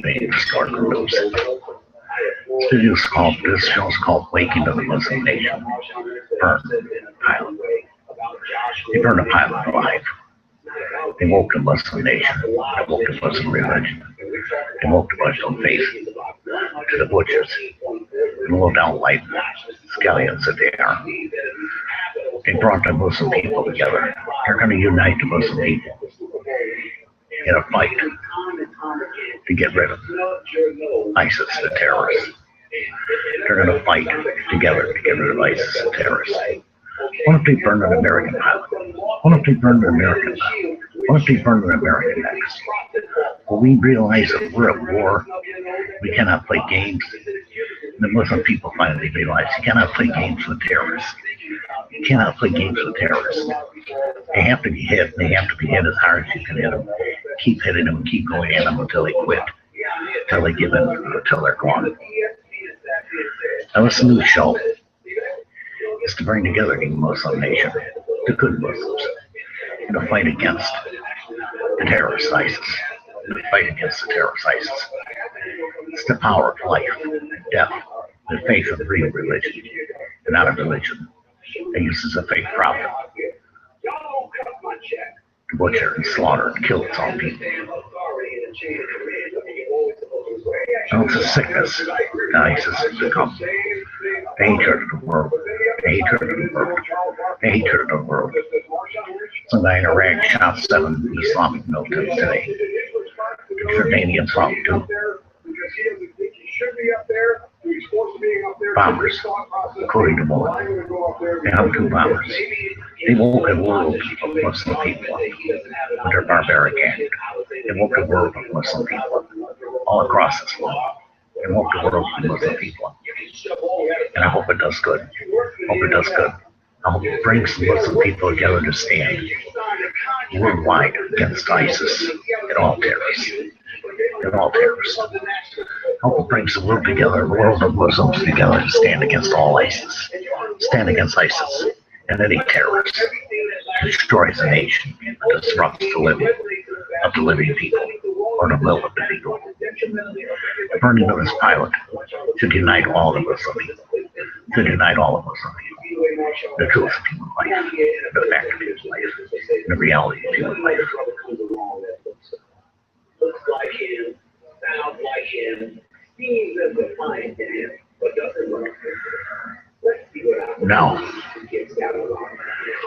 being distorted and loose. This show's called Waking to the Muslim Nation. Burned pilot. They burned a pilot alive. They woke the Muslim nation. They woke the Muslim religion. They woke the Muslim faith to the butchers and low down life scallions that they are. They brought the Muslim people together. They're going to unite the Muslim people in a fight to get rid of ISIS, the terrorists. They're going to fight together to get rid of ISIS, the terrorists. What if they burn an American pilot? What if they burn an American pilot? What if they burn an American next? Well, we realize that we're at war. We cannot play games. The Muslim people finally realize you cannot play games with terrorists. You cannot play games with terrorists. They have to be hit. They have to be hit as hard as you can hit them. Keep hitting them, keep going at them until they quit, until they give in, until they're gone. Now, this new show is to bring together the Muslim nation, the good Muslims, in a fight against the terrorist ISIS. In a fight against the terrorist ISIS. It's the power of life and death, the faith of real religion, and not a religion that uses a fake prophet to butcher and slaughter and kill its own people. So it's a sickness that ISIS has become. The hatred of the world. The hatred of the world. The hatred of the world. Some guy in Iraq shot 7 Islamic militants today. The Jordanians saw him too. Bombers, according to Mullen. They have 2 bombers. They woke a world of Muslim people with their barbaric act. They woke a world of Muslim people all across this world. They woke the world of Muslim people. And I hope it does good. Hope it does good. I hope it brings the Muslim people together to stand worldwide against ISIS and all terrorists. And all terrorists. I hope it brings the world together, the world of Muslims together to stand against all ISIS. Stand against ISIS and any terrorist that destroys a nation, that disrupts the living of the living people or the will of the people. The burning of this pilot should unite all the Muslim people. Should unite all of Muslim people. The truth of human life, the fact of human life, the reality of human life. Looks like him, sounds like him, seems as defiant to him, but doesn't work. Let's see what happens. Now,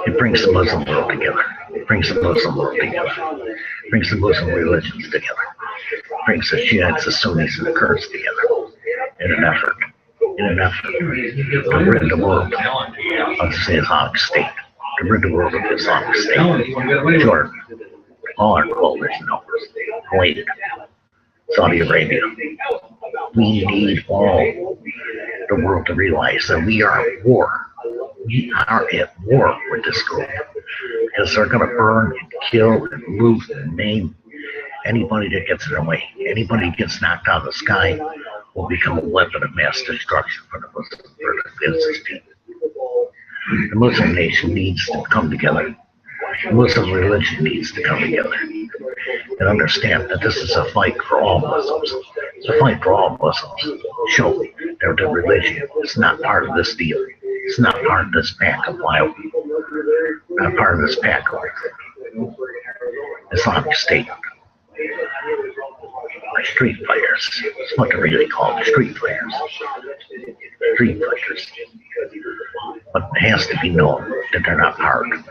it brings the Muslim world together. It brings the Muslim world together. It brings the Muslim religions together. It brings the Shiites, the Sunnis, and the Kurds together in an effort to rid the world of the Islamic State, to rid the world of the Islamic State. Jordan, all our coalition members, Kuwait, Saudi Arabia. We need all the world to realize that we are at war. We are at war with this group because they're going to burn and kill and loot and maim anybody that gets in their way. Anybody that gets knocked out of the sky will become a weapon of mass destruction for the Muslim people. The Muslim nation needs to come together. The Muslim religion needs to come together and understand that this is a fight for all Muslims. It's a fight for all Muslims. Show that their religion is not part of this deal. It's not part of this pack of wild people. Not part of this pack of Islamic State. Street fighters. That's what they're really called, street fighters. Street fighters. But it has to be known that they're not part of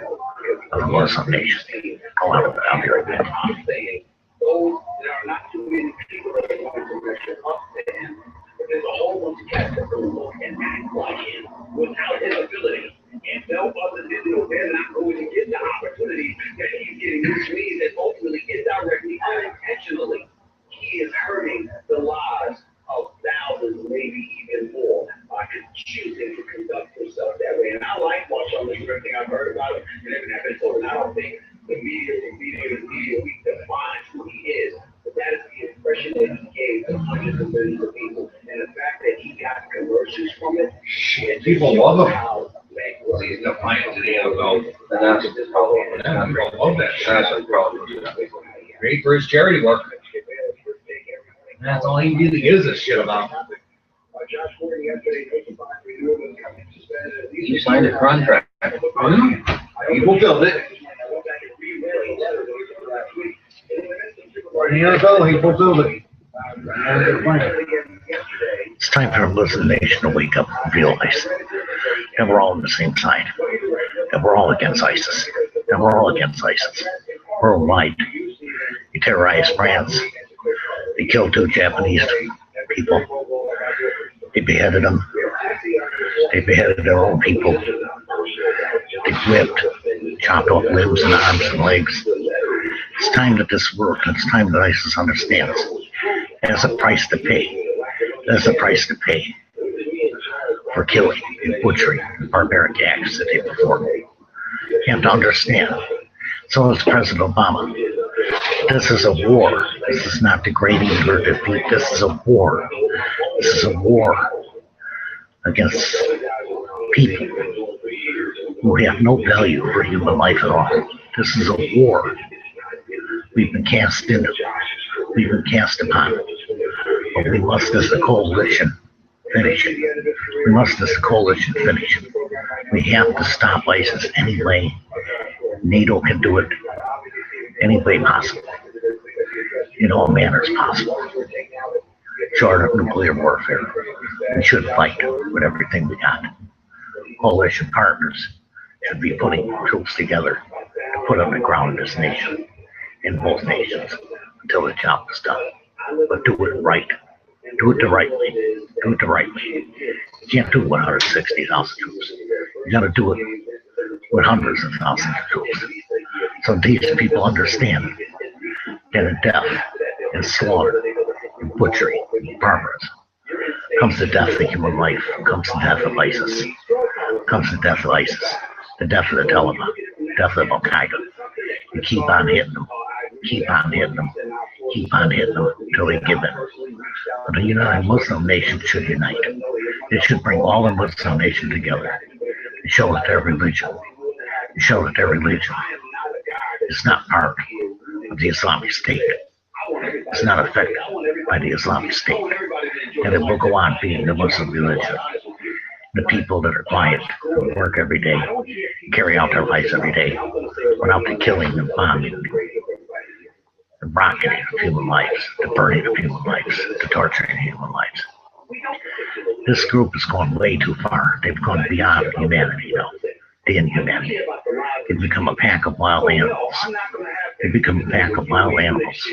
the Muslim nation. Go out of here again. Those there are not too many people that are going to measure up to him. There's a whole bunch of cats that will and act like him without his ability. And no other than they're not going to get the opportunity that he's getting, which means that ultimately, indirectly, unintentionally, he is hurting the lives of thousands, maybe even more, by choosing to conduct himself that way. And I like watching this everything I've heard about him and everything I've been told. And I don't think the media week defines who he is. But that is the impression that he gave to hundreds of millions of people. And the fact that he got commercials from it. Shit, people love him. He's defiant to the NFL. And that's the problem. I love that. That's the problem. Great for his charity work. That's all he really gives a shit about. You signed a contract. He fulfilled it. A year ago, he fulfilled it. It's time for a Muslim nation to wake up and realize that we're all on the same side. That we're all against ISIS. That we're all against ISIS. Worldwide. They terrorized France. They killed 2 Japanese people. They beheaded them. They beheaded their own people. They whipped, chopped off limbs and arms and legs. It's time that this world, it's time that ISIS understands. There's a price to pay. There's a price to pay for killing and butchery and barbaric acts that they perform. You have to understand. So is President Obama. This is a war. This is not degrading or defeat. This is a war. This is a war against people who have no value for human life at all. This is a war. We've been cast into. We've been cast upon. But we must, as a coalition, finish it. We must, as a coalition, finish it. We have to stop ISIS any way. NATO can do it any way possible. In all manners possible. Short of nuclear warfare. We should fight with everything we got. Coalition partners should be putting troops together to put on the ground this nation, in both nations, until the job is done. But do it right. Do it the right way. Do it the right way. You can't do it with 160,000 troops. You got to do it with hundreds of thousands of troops. So these people understand that in death, in slaughter, in butchery, in barbarism, comes the death of human life, comes the death of ISIS, comes the death of ISIS, the death of the Taliban, the death of Al Qaeda. You keep on hitting them, keep on hitting them, keep on hitting them until they give in. But the United Muslim nation should unite. It should bring all the Muslim nations together and show that their religion, show that their religion is not part of the Islamic State. It's not affected by the Islamic State. And it will go on being the Muslim religion. The people that are quiet, who work every day, carry out their lives every day, without the killing and bombing, the rocketing of human lives, the burning of human lives, the torturing of human lives. This group has gone way too far. They've gone beyond humanity now, the inhumanity. They've become a pack of wild animals. They've become a pack of wild animals,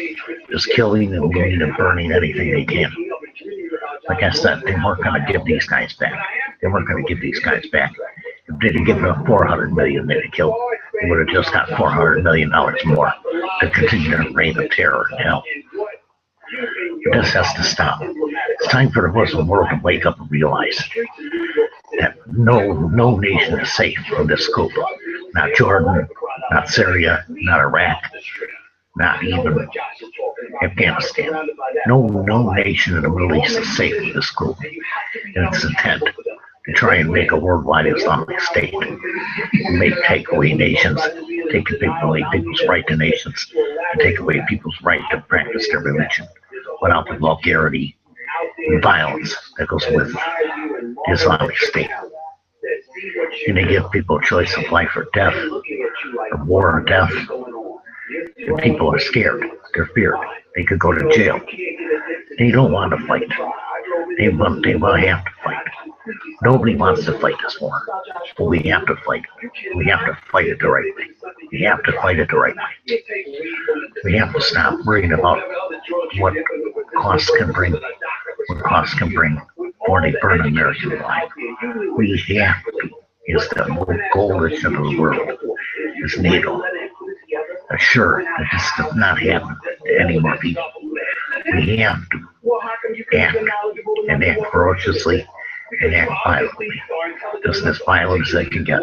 just killing and looting and burning anything they can. Like I said, they weren't going to give these guys back. They weren't going to give these guys back. If they'd have given them $400 million, they'd have killed. They would have just got $400 million more to continue their reign of terror and hell. But this has to stop. It's time for the Muslim world to wake up and realize that no nation is safe from this scope. Not Jordan, not Syria, not Iraq, not even Afghanistan. No nation in the Middle East is safe from this group in its intent to try and make a worldwide Islamic state, take away nations, take away people's right to nations, and take away people's right to practice their religion without the vulgarity and violence that goes with the Islamic State. And they give people a choice of life or death, or war or death. And people are scared. They're feared. They could go to jail. They don't want to fight. They will have to fight. Nobody wants to fight this war, but we have to fight. We have to fight it the right way. We have to fight it the right way. We have to stop worrying about what costs can bring, or they burn American life. We have to, is the coalition of the world, is NATO, assure that this does not happen to any more people. We have to act, and act ferociously, and act violently. Just as violent as they can get.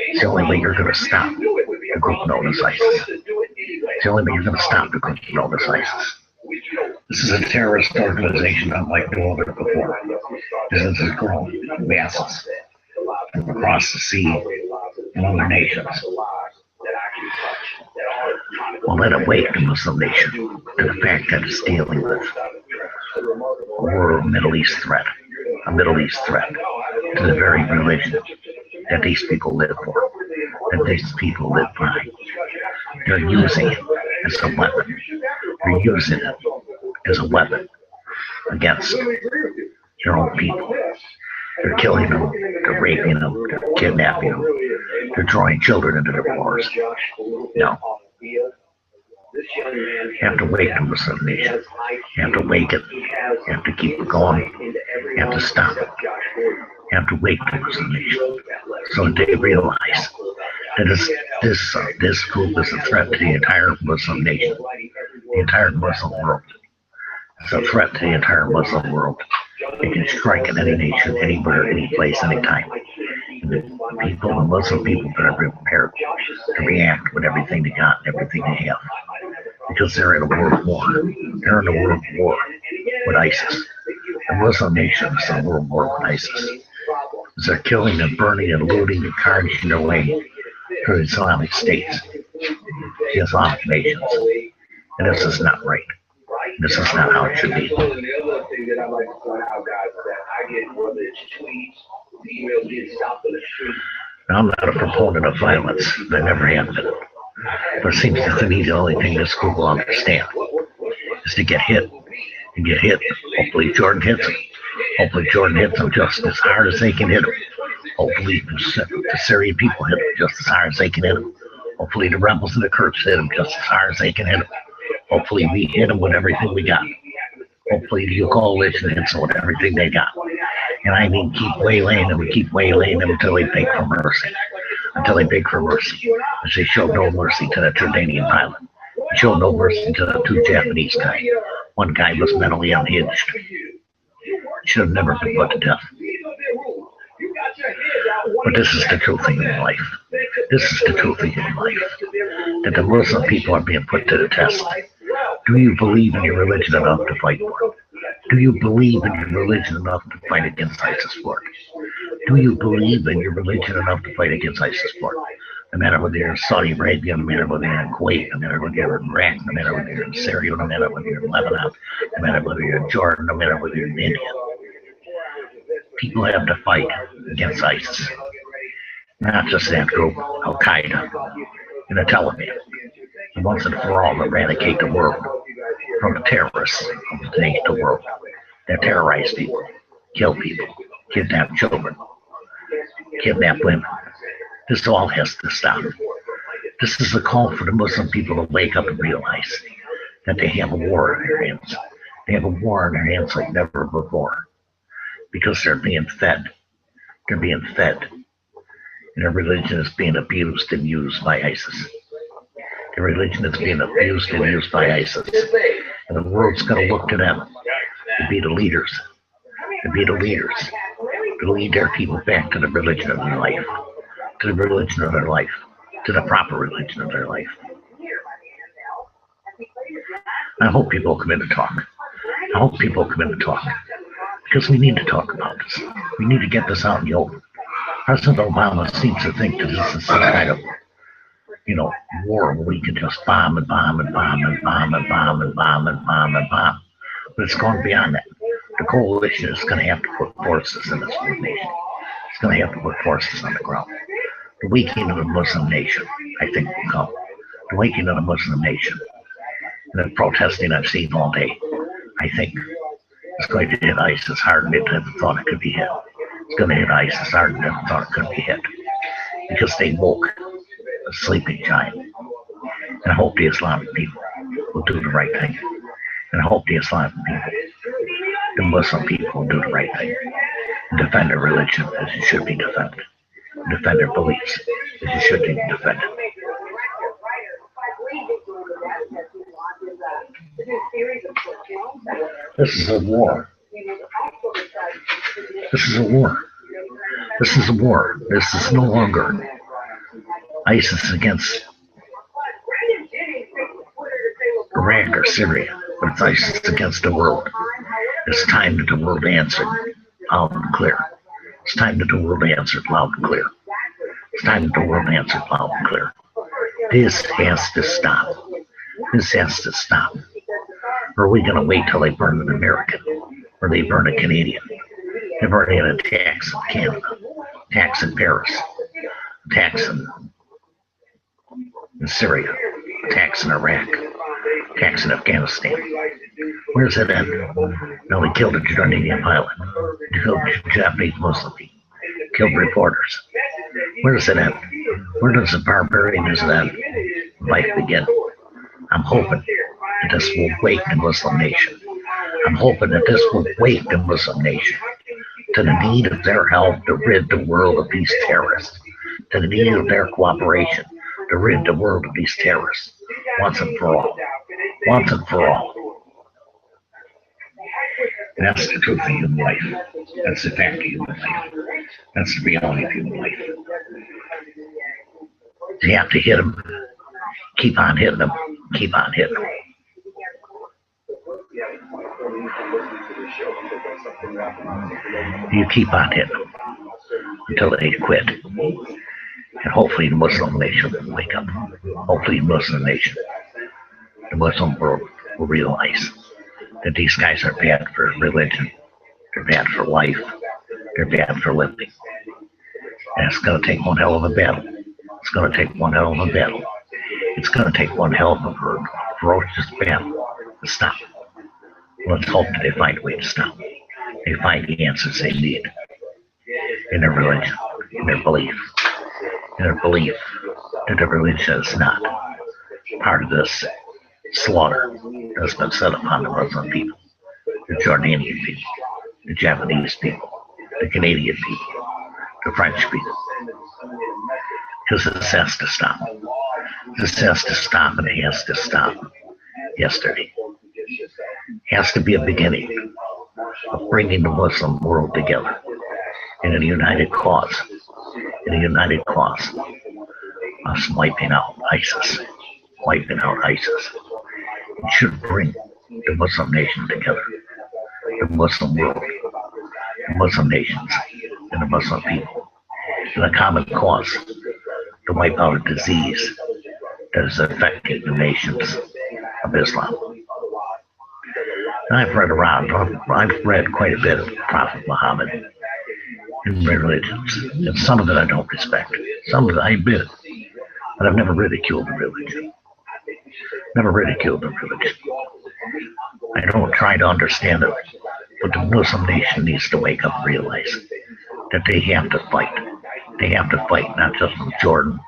It's the only way you're going to stop the group known as ISIS. It's the only way you're going to stop the group known as ISIS. This is a terrorist organization unlike no other before. This has grown masses from across the sea and other nations. Well, let it wake the Muslim nation to the fact that it's dealing with world Middle East threat, a Middle East threat to the very religion that these people live for, that these people live by. They're using it as a weapon. They're using it as a weapon against their own people. They're killing them, they're raping them, they're kidnapping them, they're drawing children into their wars. No. You have to wake the Muslim nation. You have to wake it. You have to keep it going. You have to stop it. You have to wake the Muslim nation so that they realize that this group is a threat to the entire Muslim nation, the entire Muslim world. It's a threat to the entire Muslim world. It can strike at any nation, anywhere, any place, anytime. And the people, the Muslim people, are prepared to react with everything they got and everything they have. Because they're in a world war. They're in a world war with ISIS. The Muslim nations are in a world war with ISIS. They're killing and burning and looting and carnaging their way to the Islamic states, the Islamic nations. And this is not right. This is not how it should be. Now, I'm not a proponent of violence. I never have been. But it seems to me the only thing this group will understand is to get hit and get hit. Hopefully Jordan hits him. Hopefully Jordan hits him just as hard as they can hit him. Hopefully the Syrian people hit him just as hard as they can hit him. Hopefully the rebels and the Kurds hit him just as hard as they can hit him. Hopefully we hit them with everything we got. Hopefully the coalition hits them with everything they got. And I mean keep waylaying them and keep waylaying them until they beg for mercy. Until they beg for mercy. As they showed no mercy to the Jordanian pilot. They showed no mercy to the two Japanese guys. One guy was mentally unhinged. He should have never been put to death. But this is the true thing in life. This is the true thing in life. That the Muslim people are being put to the test. Do you believe in your religion enough to fight for it? Do you believe in your religion enough to fight against ISIS for it? Do you believe in your religion enough to fight against ISIS for it? No matter whether you're in Saudi Arabia, no matter whether you're in Kuwait, no matter whether you're in Iraq, no matter whether you're in Syria, no matter whether you're in Lebanon, no matter whether you're in Jordan, no matter whether you're in India. People have to fight against ISIS. Not just that group, Al-Qaeda, and the Taliban. And once and for all, eradicate the world from the terrorists of the world that terrorize people, kill people, kidnap children, kidnap women. This all has to stop. This is a call for the Muslim people to wake up and realize that they have a war in their hands. They have a war in their hands like never before. Because they're being fed. They're being fed. And their religion is being abused and used by ISIS. Their religion is being abused and used by ISIS. And the world's going to look to them to be the leaders. To be the leaders. To lead their people back to the religion of their life. To the religion of their life. To the proper religion of their life. I hope people come in to talk. I hope people come in to talk. Because we need to talk about this. We need to get this out in the open. President Obama seems to think that this is some kind of, war where we can just bomb and bomb and bomb and bomb and bomb and bomb and bomb and bomb. But it's going beyond that. The coalition is going to have to put forces in this nation. It's going to have to put forces on the ground. The weakening of the Muslim nation, I think, will come. The weakening of the Muslim nation. And the protesting I've seen all day, I think, it's going to hit ISIS harder than it ever thought it could be hit. It's going to hit ISIS harder than it ever thought it could be hit. Because they woke a sleeping giant. And I hope the Islamic people will do the right thing. And I hope the Islamic people, the Muslim people, will do the right thing. And defend their religion as it should be defended. And defend their beliefs as it should be defended. This is a war. This is a war. This is a war. This is no longer ISIS against Iraq or Syria, but it's ISIS against the world. It's time that the world answered loud and clear. It's time that the world answered loud and clear. It's time that the world answered loud and clear. This has to stop. This has to stop. Or are we going to wait till they burn an American? where they burned a Canadian. They've already had attacks in Canada, attacks in Paris, attacks in Syria, attacks in Iraq, attacks in Afghanistan. Where's it end? No, they killed a Jordanian pilot, killed Japanese Muslim people, killed reporters. Where does it end? Where does the barbarianism end? Life begin. I'm hoping that this will wake the Muslim nation. I'm hoping that this will wake the Muslim nation to the need of their help to rid the world of these terrorists, to the need of their cooperation to rid the world of these terrorists once and for all. Once and for all. And that's the truth of human life. That's the fact of human life. That's the reality of human life. You have to hit them. Keep on hitting them. Keep on hitting them. You keep on hitting them until they quit. And hopefully the Muslim nation will wake up. Hopefully the Muslim nation, the Muslim world will realize that these guys are bad for religion. They're bad for life. They're bad for living. And it's going to take one hell of a battle. It's going to take one hell of a battle. It's going to take one hell of a ferocious battle to stop. Let's hope that they find a way to stop. They find the answers they need in their religion, in their belief, that their religion is not part of this slaughter that's been set upon the Muslim people, the Jordanian people, the Japanese people, the Canadian people, the French people. Because this has to stop. This has to stop, and it has to stop yesterday. It has to be a beginning of bringing the Muslim world together in a united cause, of wiping out ISIS. It should bring the Muslim nation together, the Muslim world, the Muslim nations, and the Muslim people, in a common cause to wipe out a disease that is affecting the nations of Islam. And I've read quite a bit of Prophet Muhammad in religions, and some of it I don't respect. Some of it I admit it, but I've never ridiculed the religion. I don't try to understand it, but the Muslim nation needs to wake up and realize that they have to fight. They have to fight not just from Jordan,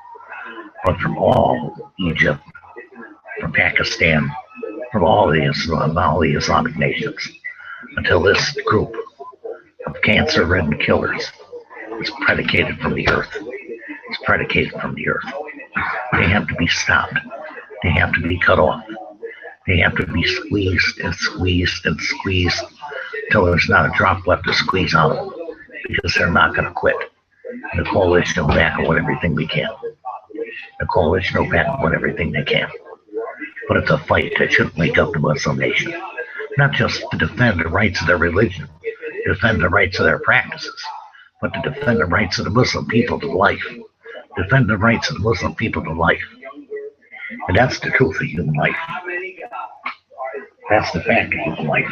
but from all Egypt, from Pakistan, from all the Islamic nations, until this group of cancer-ridden killers is predicated from the earth. It's predicated from the earth. They have to be stopped. They have to be cut off. They have to be squeezed and squeezed and squeezed until there's not a drop left to squeeze out of them, because they're not going to quit. The coalition will back on everything we can. The coalition will back on everything they can. But it's a fight that should wake up the Muslim nation, not just to defend the rights of their religion, to defend the rights of their practices, but to defend the rights of the Muslim people to life. Defend the rights of the Muslim people to life. And that's the truth of human life. That's the fact of human life.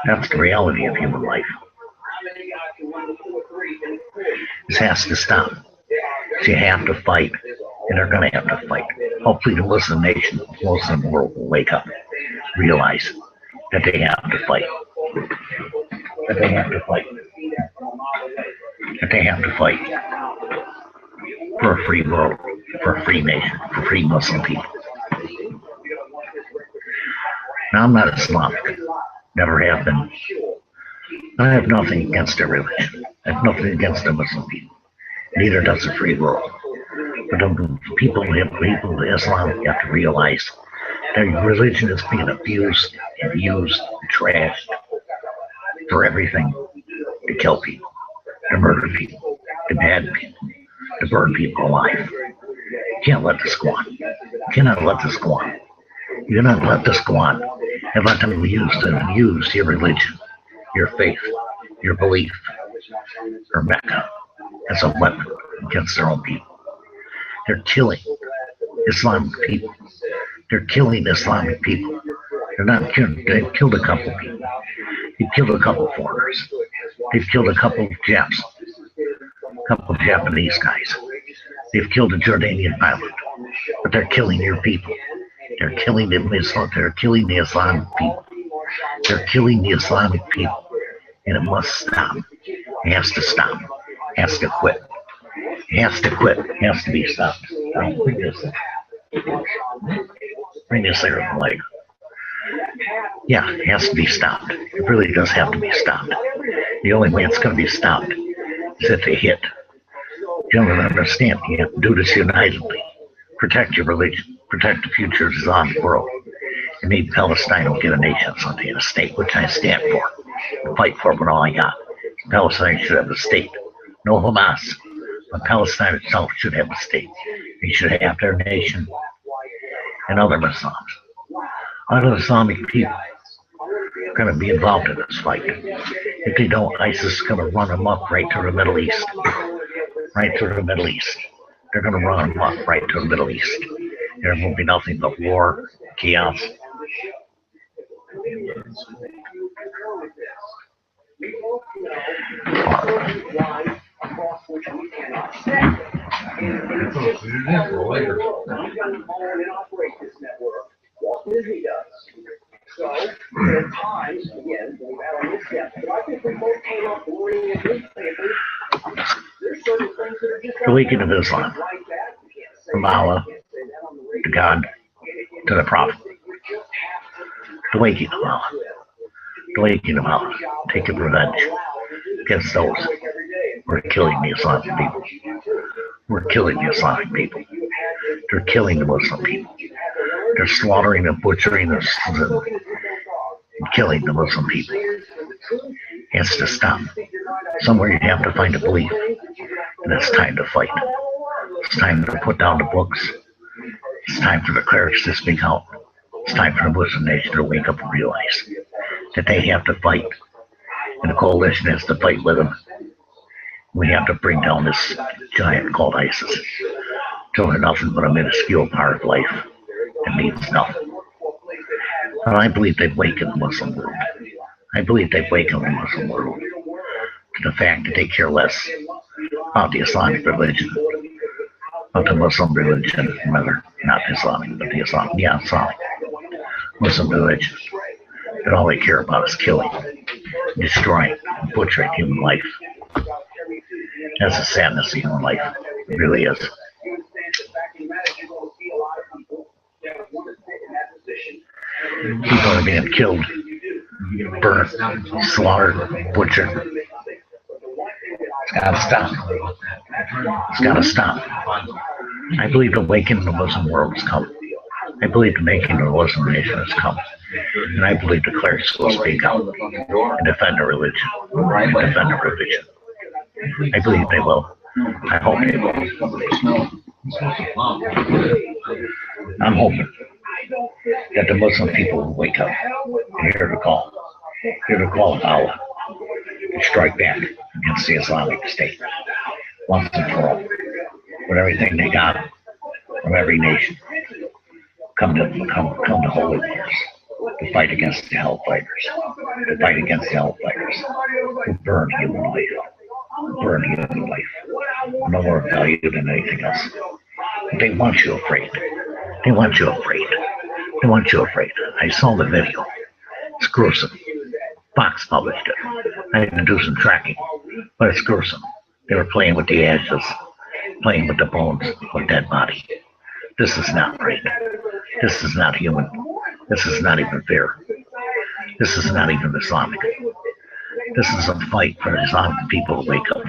That's the reality of human life. This has to stop. So you have to fight, and they're going to have to fight. Hopefully the Muslim nation, the Muslim world will wake up, realize that they have to fight. That they have to fight. That they have to fight for a free world, for a free nation, for free Muslim people. Now, I'm not Islamic, never have been. I have nothing against their religion. I have nothing against the Muslim people. Neither does the free world. But the people of Islam have to realize their religion is being abused and used and trashed for everything, to kill people, to murder people, to bad people, to burn people alive. You can't let this go on. You cannot let this go on. You cannot let this go on and let them use your religion, your faith, your belief, or Mecca as a weapon against their own people. They're killing Islamic people. They're killing Islamic people They're not killing. They've killed a couple people. They've killed a couple foreigners. They've killed a couple Japs, a couple Japanese guys. They've killed a Jordanian pilot. But they're killing your people. They're killing the Muslim. They're killing the Islamic people. They're killing the Islamic people. And it must stop. It has to stop. It has to quit. It has to quit. It has to be stopped. Bring this there, like. Yeah, it has to be stopped. It really does have to be stopped. The only way it's going to be stopped is if they hit. You don't understand. You have to do this unitedly. Protect your religion. Protect the future of the Islamic world. And maybe Palestine will get a nation someday, a state, which I stand for. I fight for it with all I got. Palestine should have a state. No Hamas. But Palestine itself should have a state. They should have their nation and other Muslims. Other Islamic people are going to be involved in this fight. If they don't, ISIS is going to run them up right to the Middle East. Right to the Middle East. They're going to run them up right to the Middle East. There will be nothing but war, chaos. So, there are times, again, we've had on this step, but I think we both came up learning at least there's certain things that are just The weekend of Islam, from Allah to God to the Prophet. The waking of Allah. The waking of Allah. Taking revenge against those who are killing the Islamic people. We're killing the Islamic people. They're killing the Muslim people. They're slaughtering and butchering and killing the Muslim people. It has to stop. Somewhere you have to find a belief. And it's time to fight. It's time to put down the books. It's time for the clerics to speak out. It's time for the Muslim nation to wake up and realize that they have to fight. And the coalition has to fight with them. We have to bring down this giant called ISIS. Till they're nothing but a minuscule part of life. It means nothing. And I believe they've wakened the Muslim world. I believe they've wakened the Muslim world to the fact that they care less about the Islamic religion, about the Muslim religion, rather, not Islamic, but the Islamic, Islamic Muslim religion. That all they care about is killing, destroying, butchering human life. That's the sadness of human life. It really is. People are being killed, burnt, slaughtered, butchered. It's gotta stop. It's gotta stop. I believe the awakening of the Muslim world has come. I believe the making of the Muslim nation has come. And I believe the clerics will speak out and defend the religion. And defend the religion. I believe they will. I hope they will. I'm hoping that the Muslim people will wake up and hear the call. Hear the call of Allah to strike back against the Islamic State once and for all. With everything they got from every nation. Come to holy wars. To fight against the hellfighters. To fight against the hellfighters. Who burn human life. Burn human life. No more value than anything else. They want you afraid. They want you afraid. They want you afraid. I saw the video. It's gruesome. Fox published it. I had to do some tracking, but it's gruesome. They were playing with the ashes, playing with the bones of a dead body. This is not right. This is not human. This is not even fair. This is not even Islamic. This is a fight for the Islamic people to wake up,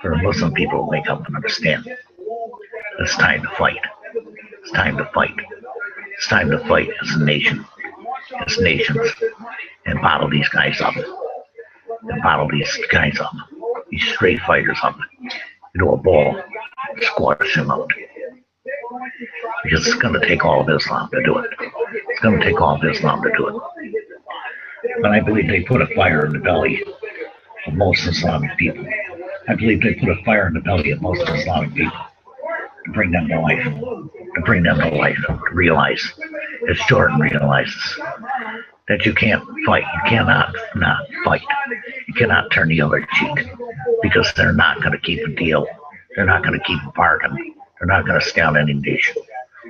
for the Muslim people to wake up and understand. It's time to fight. It's time to fight. It's time to fight as a nation, as nations, and bottle these guys up. And bottle these guys up, these straight fighters up, into a ball, squash them out. Because it's going to take all of Islam to do it. It's going to take all of Islam to do it. But I believe they put a fire in the belly of most Islamic people. I believe they put a fire in the belly of most Islamic people to bring them to life. To bring them to life. To realize, as Jordan realizes, that you can't fight. You cannot not fight. You cannot turn the other cheek because they're not going to keep a deal. They're not going to keep a bargain. They're not going to stay on any nation.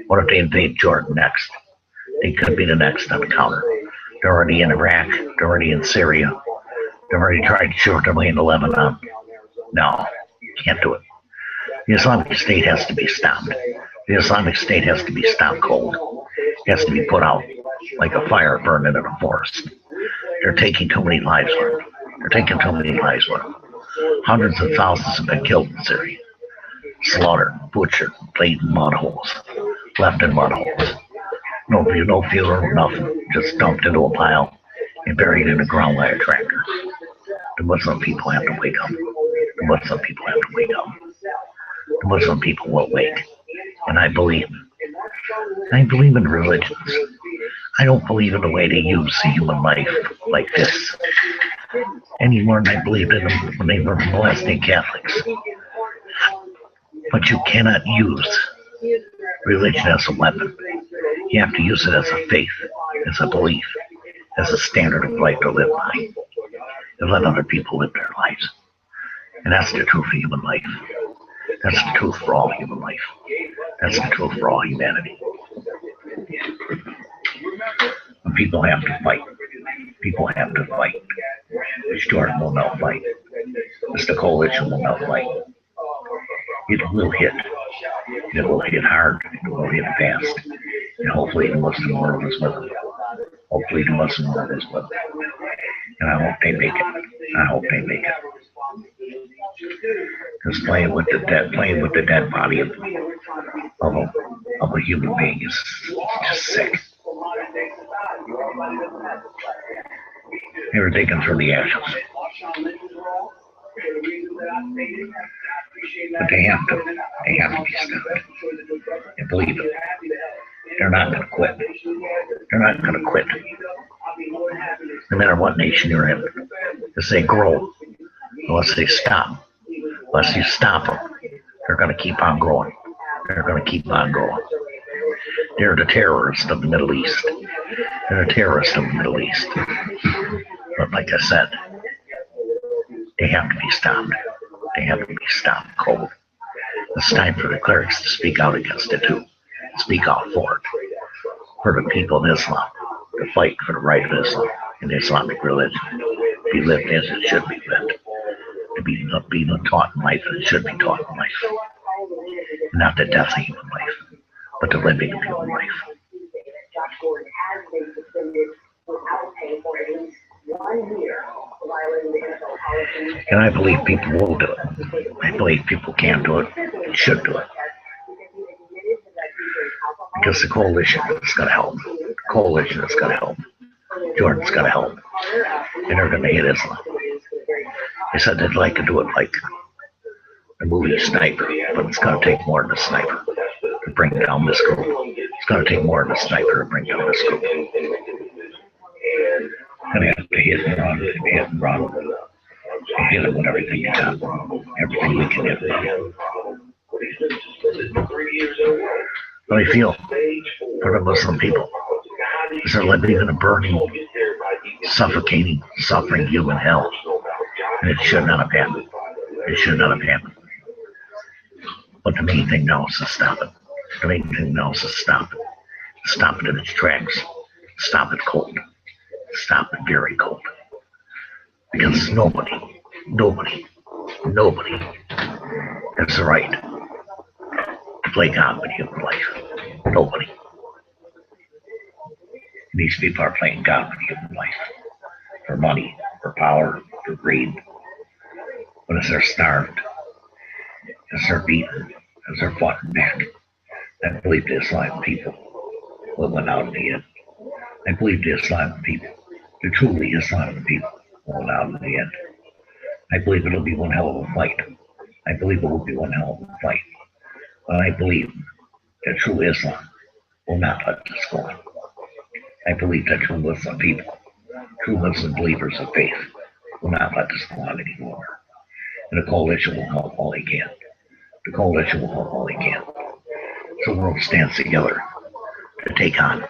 What if they invade Jordan next? They could be the next on the counter. They're already in Iraq. They're already in Syria. They've already tried to shoot their way into Lebanon. No, can't do it. The Islamic State has to be stopped. The Islamic State has to be stopped cold. It has to be put out like a fire burning in a forest. They're taking too many lives with them. They're taking too many lives with them. Hundreds of thousands have been killed in Syria. Slaughtered, butchered, laid in mud holes, left in mud holes. No funeral, nothing. Just dumped into a pile and buried in the ground by a tractor. The Muslim people have to wake up. The Muslim people have to wake up. The Muslim people will wake. And I believe in religions. I don't believe in the way they use the human life like this any more than I believed in them when they were molesting Catholics. But you cannot use religion as a weapon. You have to use it as a faith, as a belief, as a standard of life to live by, and let other people live their lives. And that's the truth of human life. That's the truth for all human life. That's the truth for all humanity. And people have to fight. People have to fight. This Jordan will not fight. Mr. Coalition will not fight. It will hit. It will hit hard. It will hit fast. And hopefully the Muslim world is with them. Hopefully the Muslim world is with them. And I hope they make it. I hope they make it. Because playing with the dead body of a human being is just sick. They were taken through the ashes. But they have to be stopped. And believe it. They're not going to quit. They're not going to quit. No matter what nation you're in, as they grow, unless they stop, unless you stop them, they're going to keep on growing. They're going to keep on growing. They're the terrorists of the Middle East. They're the terrorists of the Middle East. But like I said, they have to be stopped. They have to be stopped cold. It's time for the clerics to speak out against it too. Speak out for it. For the people of Islam. To fight for the right of Islam and the Islamic religion. To be lived as it should be lived. To be taught in life as it should be taught in life. Not the death of human life, but the living of human life. And I believe people will do it. I believe people can do it and should do it. Because the coalition is going to help. The coalition is going to help. Jordan's going to help. And they're going to hit Islam. They said they'd like to do it like the movie Sniper, but it's going to take more than a sniper to bring down this group. It's going to take more than a sniper to bring down this group. And they have to hit and run, hit and run. And hit it with everything you got. Everything we can hit. But I feel for the Muslim people, is they're living in a burning, suffocating, suffering human hell. And it should not have happened. It should not have happened. But the main thing now is to stop it. The main thing now is to stop it. Stop it in its tracks. Stop it cold. Stop it very cold. Because nobody has the right to play God with human life. Nobody. These people are playing God with human life. For money, for power, for greed. But as they're starved, as they're beaten, as they're fought back, I believe the Islamic people will win out in the end. I believe the Islamic people, the truly Islamic people, will win out in the end. I believe it'll be one hell of a fight. I believe it will be one hell of a fight. But I believe that true Islam will not let this go on. I believe that true Muslim people, true Muslim believers of faith, will not let this go on any longer. And the coalition will help all they can. The coalition will help all they can. So the world stands together to take on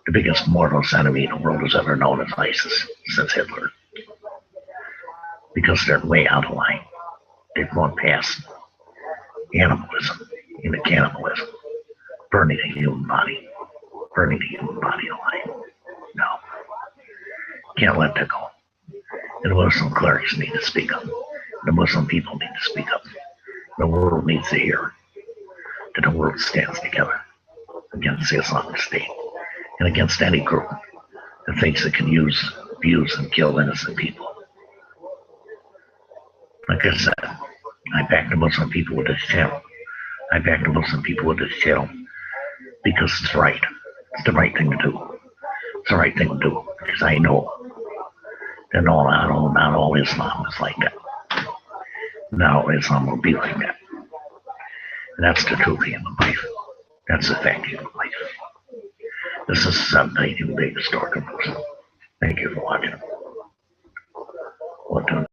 The biggest mortal enemy the world has ever known is ISIS since Hitler. Because they're way out of line. They've gone past animalism into cannibalism. Burning the human body. Burning the human body alive. No. Can't let that go. And the Muslim clerics need to speak up. The Muslim people need to speak up. The world needs to hear that the world stands together against the Islamic State and against any group that thinks it can use, abuse, and kill innocent people. Like I said, I back the Muslim people with this channel. I back the Muslim people with this channel because it's right. It's the right thing to do. It's the right thing to do because I know that not all Islam is like that. Not all Islam will be like that. And that's the truth of human life. That's the fact of human life. This is 7 Day New Day Historical News. Thank you for watching. We'll do